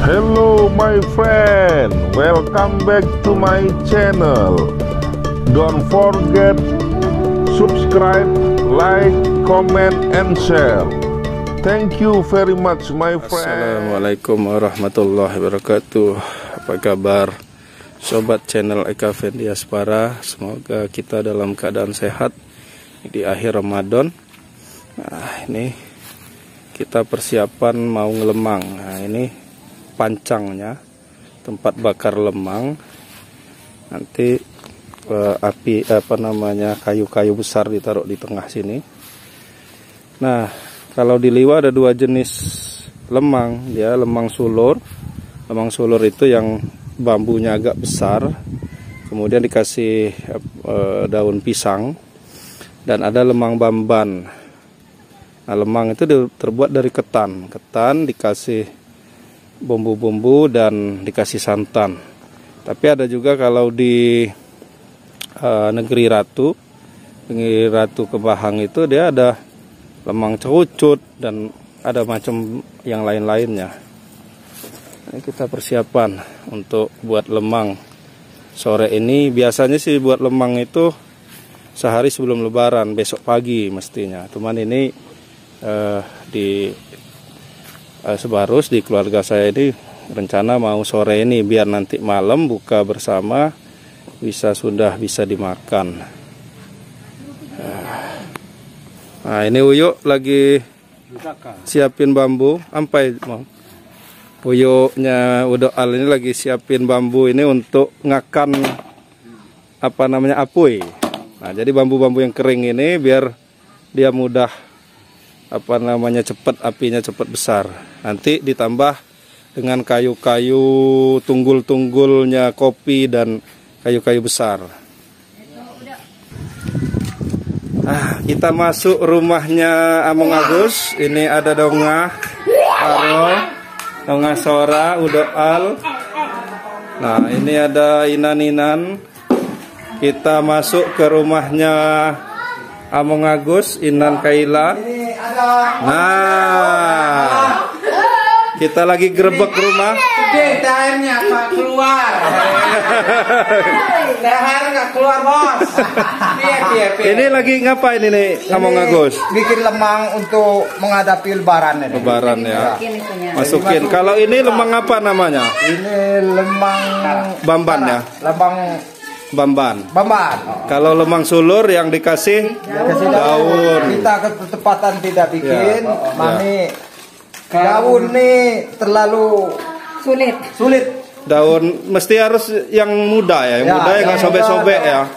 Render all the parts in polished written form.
Hello my friend, welcome back to my channel. Don't forget subscribe, like, comment, and share. Thank you very much my friend. Assalamualaikum warahmatullahi wabarakatuh. Apa kabar sobat channel Eka Fendi Aspara? Semoga kita dalam keadaan sehat di akhir Ramadan. Nah, ini kita persiapan mau ngelemang. Nah, ini pancangnya, tempat bakar lemang. Nanti api kayu-kayu besar ditaruh di tengah sini. Nah, kalau di Liwa ada dua jenis lemang, ya, lemang sulur. Lemang sulur itu yang bambunya agak besar, kemudian dikasih daun pisang, dan ada lemang bamban. Nah, lemang itu terbuat dari ketan. Ketan dikasih bumbu-bumbu dan dikasih santan. Tapi ada juga kalau di negeri Ratu Kebahang itu dia ada lemang cerucut dan ada macam yang lain-lainnya. Ini kita persiapan untuk buat lemang sore ini. Biasanya sih buat lemang itu sehari sebelum Lebaran, besok pagi mestinya. Cuman ini di Sebarus, di keluarga saya ini rencana mau sore ini biar nanti malam buka bersama sudah bisa dimakan. Nah, ini Uyuk lagi siapin bambu. Ampai mau Uyuknya Udoal ini lagi siapin bambu ini untuk ngakan apui. Nah, jadi bambu-bambu yang kering ini biar dia mudah cepat, apinya cepat besar. Nanti ditambah dengan kayu-kayu tunggul-tunggulnya kopi dan kayu-kayu besar. Kita masuk rumahnya Among Agus. Ini ada Donga, Aro, Donga Sora, Udoal. Nah, ini ada Inan-Inan. Kita masuk ke rumahnya Among Agus, Inan Kaila. Nah, kita lagi grebek rumah. Time-nya Pak keluar. Dahar nggak keluar bos. Ini lagi ngapain ini Among Agus? Bikin lemang untuk menghadapi Lebaran ini. Lebaran ya. Masukin. Kalau ini lemang apa namanya? Ini lemang bamban ya. Lemang Bamban. Kalau lemang sulur yang dikasih daun. Kita ketepatan tidak bikin. Mami daun nih terlalu sulit. Daun mesti harus yang muda ya, yang muda yang nggak sobek-sobek ya.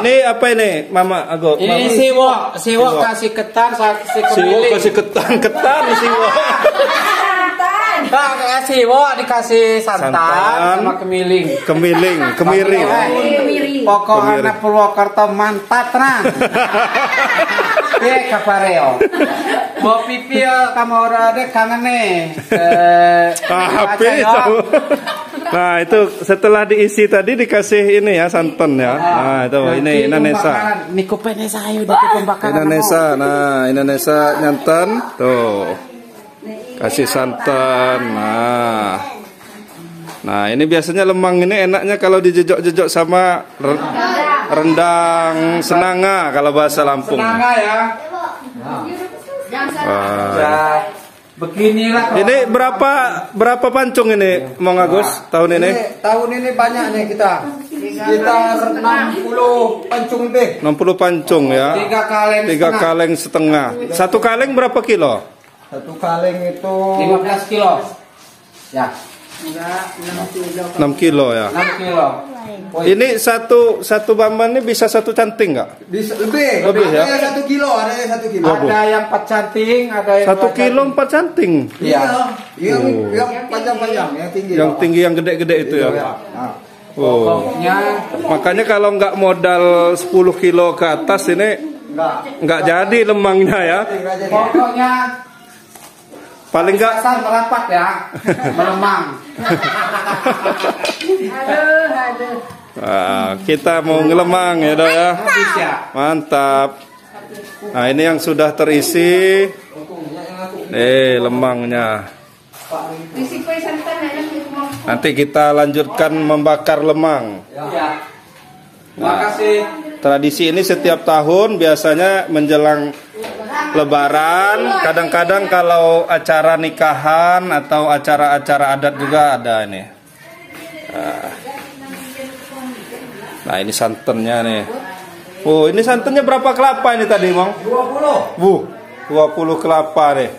Ini apa ini, Mama Ago? Ini siwok kasih ketan, kasih kemiling. Kasih ketan siwok. Siwok dikasih santan sama kemiling. Kemiring. Pokoknya Purwokerto mantap nah. Kapareo. Mau pipi kamu ora ada kangen nih. Nah, itu setelah diisi tadi dikasih ini ya, santan ya. Nah, itu ini Indonesia. Mikupene saya udah pembakaran. Indonesia nyantan tuh. Kasih santan. Nah, ini biasanya lemang ini enaknya kalau dijejok-jejok sama rendang senanga kalau bahasa Lampung. Senanga ya. Beginilah. Ini berapa pancung ini, Mang Agus, tahun ini? Tahun ini banyak nih kita 60 pancung lebih. 60 pancung ya. 3 kaleng setengah. Satu kaleng berapa kilo? Satu kaleng itu 15 kilo. Ya. 6 kilo ya. 6 kilo. Ini satu bamban ini bisa satu canting nggak? Bisa lebih ya. Ada 1 kilo, ada 1 kilo. Ada yang 4 canting, ada yang 1 kilo 4 canting. Iya. Yang panjang-panjang, yang tinggi. Yang tinggi, yang gede-gede itu ya. Makanya kalau nggak modal 10 kilo ke atas ini nggak jadi lemangnya ya. Pokoknya paling nggak asal merapat ya, melemang. Kita mau ngelemang ya Dok ya. Mantap. Nah, ini yang sudah terisi. Lemangnya. Nanti kita lanjutkan membakar lemang. Ya. Terima kasih. Tradisi ini setiap tahun biasanya menjelang Lebaran. Kadang-kadang kalau acara nikahan atau acara-acara adat juga ada ini. Nah ini santannya nih. Oh ini santannya berapa kelapa ini tadi, Bang? 20. 20 kelapa nih.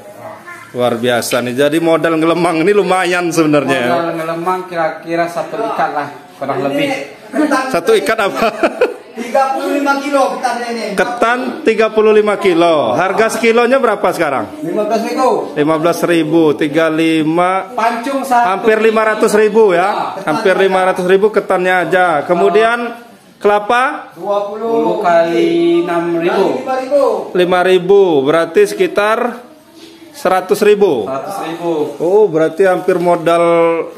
Luar biasa nih. Jadi modal ngelemang ini lumayan sebenarnya. Modal ngelemang kira-kira 1 ikat lah, kurang lebih. 1 ikat apa? 35 kilo ketannya ini. Ketan 35 kilo. Harga sekilonya berapa sekarang? 15.000. 15.000, 35, Pancung satu. hampir 500.000 ya. Hampir 500.000 ketannya aja. Kemudian kelapa 20 kali 6.000. 5.000. 5.000, berarti sekitar 100.000. 100.000. Oh, berarti hampir modal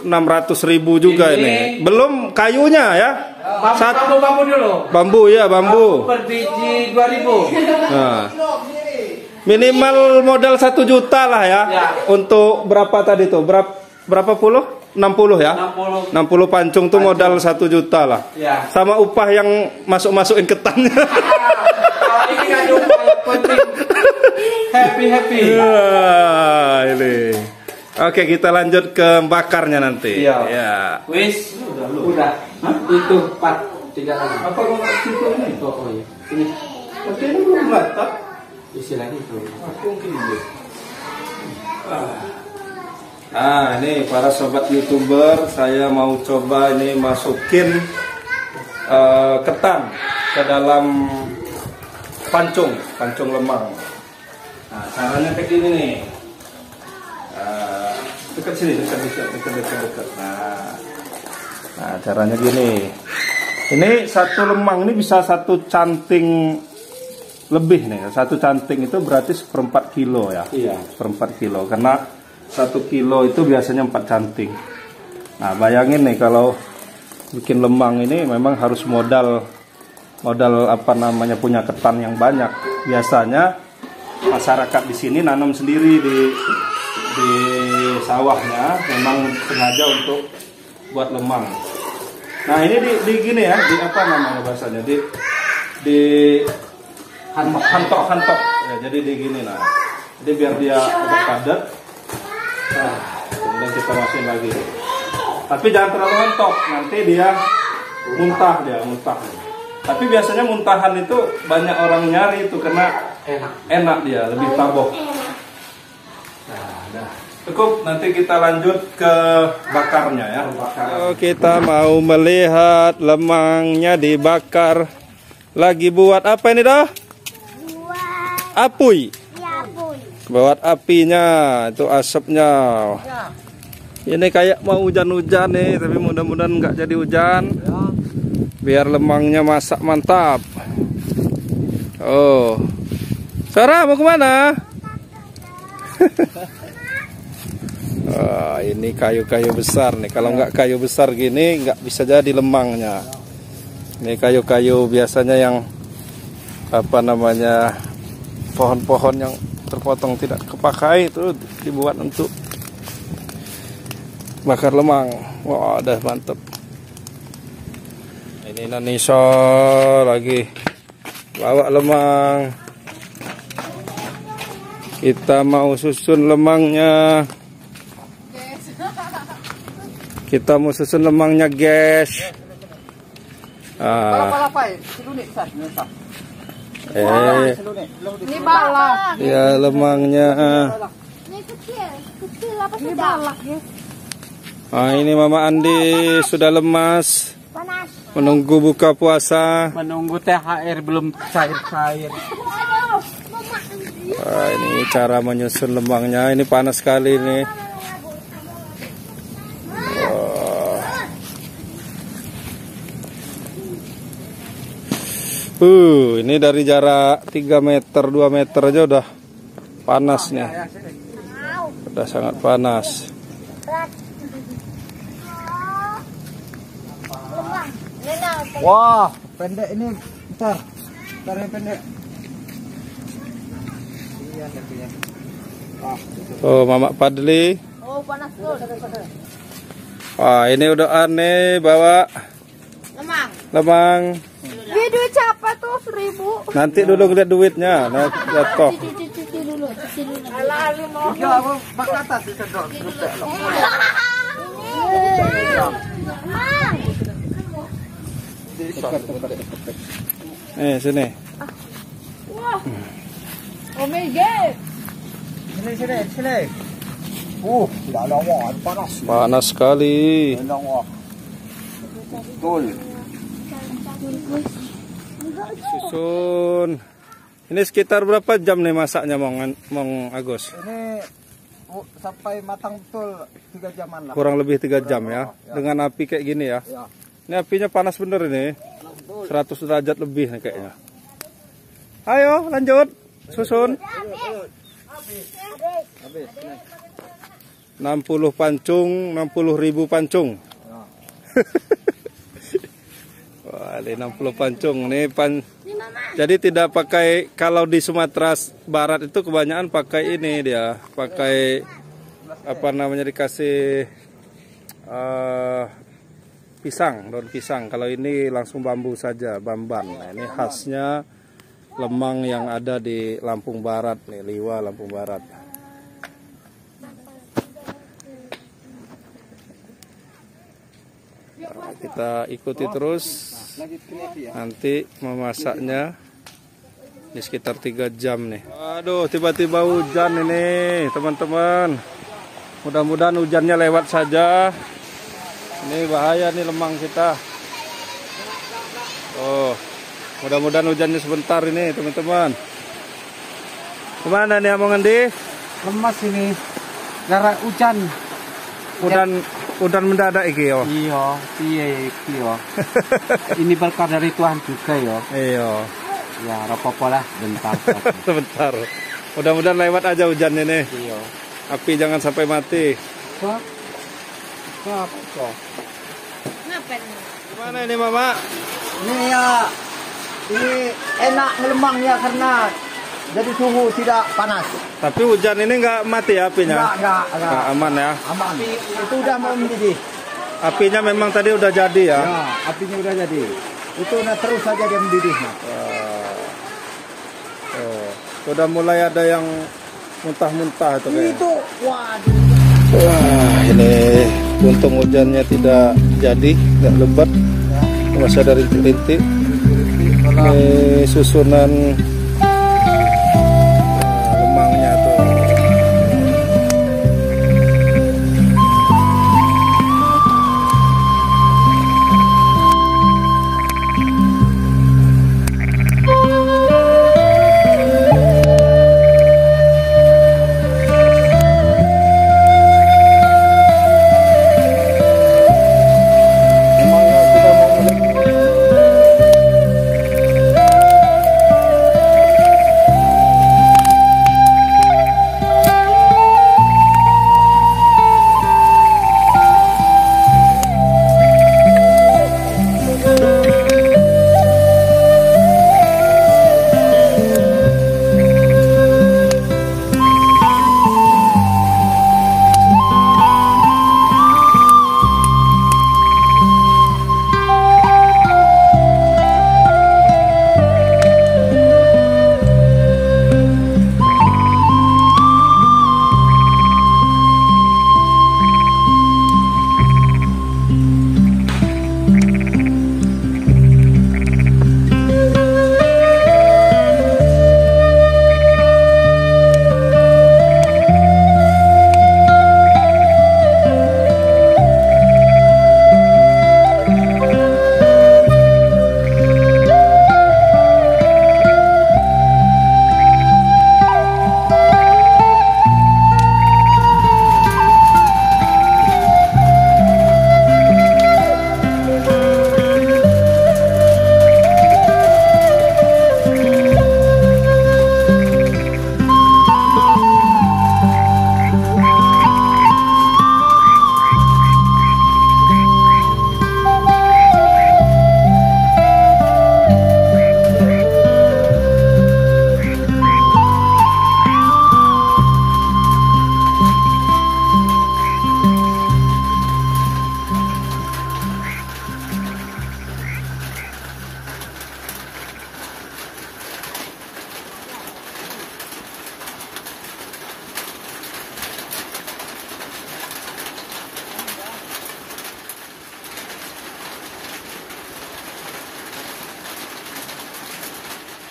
600.000 juga ini. Belum kayunya ya. Bambu dulu. Bambu ya, bambu. Per biji 2.000. Nah. Minimal modal 1 juta lah ya. Ya. Untuk berapa tadi tuh? Berapa puluh? 60 ya? 60. 60 pancung tuh modal 1 juta lah. Ya. Sama upah yang masuk-masukin ketannya. Kalau ini kan upah yang penting happy. Ini. Oke, kita lanjut ke bakarnya nanti. Iya. Ya. Wis, udah. Hah? Itu 3 lagi. Apa kau nggak situ ini? Oh iya. Ini. Oke, ini belum batak. Isi lagi tuh. Aku mungkin ini. Nah, ini para sobat YouTuber, saya mau coba ini masukin ketan ke dalam pancung lemang. Nah, caranya kayak gini nih. Dekat sini, dekat. Nah, caranya gini. Ini 1 lemang ini bisa 1 canting lebih nih. 1 canting itu berarti 1/4 kilo ya. Iya. 1/4 kilo. Karena 1 kilo itu biasanya 4 canting. Nah, bayangin nih kalau bikin lemang ini memang harus modal apa namanya, punya ketan yang banyak. Biasanya masyarakat di sini nanam sendiri di sawahnya, memang sengaja untuk buat lemang. Nah, ini di gini ya, di apa namanya bahasanya? Di hantok. Ya, jadi di gini nah. Jadi biar dia agak padat. Nah, kemudian kita masukin lagi. Tapi jangan terlalu hantok, nanti dia muntah. Tapi biasanya muntahan itu banyak orang nyari itu karena enak dia, lebih taboh. Nah, cukup, nanti kita lanjut ke bakarnya ya. Kita mau melihat lemangnya dibakar. Lagi buat apa ini dah? Apuy. Buat apinya, itu asapnya. Ini kayak mau hujan-hujan nih, tapi mudah-mudahan nggak jadi hujan. Biar lemangnya masak mantap. Oh, Sarah mau kemana? Ini kayu-kayu besar nih. Kalau nggak kayu besar gini, nggak bisa jadi lemangnya. Ini kayu-kayu biasanya yang apa namanya, pohon-pohon yang terpotong tidak kepakai itu dibuat untuk bakar lemang. Wah, udah mantep. Ini Nanisa lagi bawa lemang. Kita mau susun lemangnya. Guys. Ini balak. Ya lemangnya. Ini kecil apa sih balak ya? Ah, ini Mama Andi sudah lemas. Panas. Menunggu buka puasa. Menunggu THR belum cair-cair. Wah, ini cara menyusun lemangnya. Ini panas sekali nih. Ini dari jarak 3 meter, 2 meter aja udah panas nih. Udah sangat panas. Wah, pendek ini. Bentar yang pendek. Oh, Mama Padli. Oh, Bau panas tuh. Wah, ini udah aneh bawa lemang. Ini duit siapa tuh 1.000? Nanti dulu lihat duitnya. Nah, jatuh. Cuci dulu. Ya, aku pakai atas disedot. Sini. Oh my god. Sini. Tidak lawak, panas. Panas sekali. Lawak. Betul. Susun. Ini sekitar berapa jam nih masaknya, Mong Agus? Ini sampai matang betul 3 jaman lah. Kurang lebih 3 jam ya. Dengan api kayak gini ya. Ya. Ini apinya panas bener ini. 100 derajat lebih nih kayaknya. Ayo lanjut. Susun. 60 pancung, 60.000 pancung. Wah, ini 60 pancung nih Jadi tidak pakai, kalau di Sumatera Barat itu kebanyakan pakai ini dia, pakai apa namanya, dikasih pisang, daun pisang. Kalau ini langsung bambu saja, bamban. Nah, ini khasnya lemang yang ada di Lampung Barat nih, Liwa Lampung Barat. Nah, kita ikuti terus nanti memasaknya di sekitar 3 jam nih. Aduh, tiba-tiba hujan ini teman-teman. Mudah-mudahan hujannya lewat saja. Ini bahaya nih lemang kita. Oh, mudah-mudahan hujannya sebentar ini teman-teman. Kemana nih Abang Andi? Lemas ini. Gara hujan. Udan mendadak iki yo. Iya, iki yo. Ini berkah dari Tuhan juga yo. Iya. Ya, apa-apa lah, bentar. Sebentar. Mudah-mudahan lewat aja hujannya nih. Iya. Api jangan sampai mati. Apa kok? Ngapain? Gimana ini Mama? Ini ya, ini enak ngelemangnya karena jadi suhu tidak panas. Tapi hujan ini nggak mati ya apinya? Enggak. Nggak, aman ya. Aman. Itu udah mau mendidih. Apinya memang tadi udah jadi ya? Ya, apinya udah jadi. Itu terus saja dia mendidih. Oh, udah mulai ada yang muntah-muntah itu kayaknya. Itu, waduh. Wah, ini untung hujannya tidak jadi, nggak lebat, masih ada rintik-rintik. Ini susunan lemangnya tuh.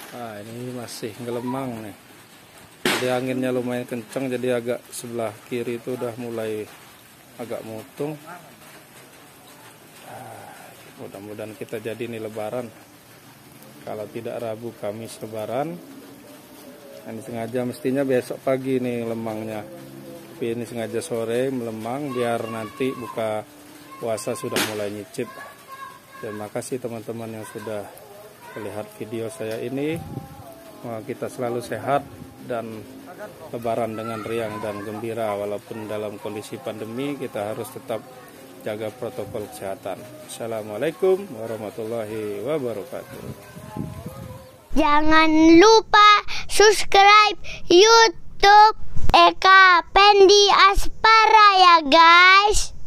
Nah, ini masih ngelemang nih. Jadi anginnya lumayan kencang, jadi agak sebelah kiri itu udah mulai agak mutung. Mudah-mudahan kita jadi nih lebaran. Kalau tidak Rabu, Kamis lebaran. Ini sengaja mestinya besok pagi nih lemangnya. Tapi ini sengaja sore melemang biar nanti buka puasa sudah mulai nyicip. Terima kasih teman-teman yang sudah melihat video saya ini. Semoga kita selalu sehat dan lebaran dengan riang dan gembira. Walaupun dalam kondisi pandemi, kita harus tetap jaga protokol kesehatan. Assalamualaikum warahmatullahi wabarakatuh. Jangan lupa subscribe YouTube Eka Pendi Aspara ya guys.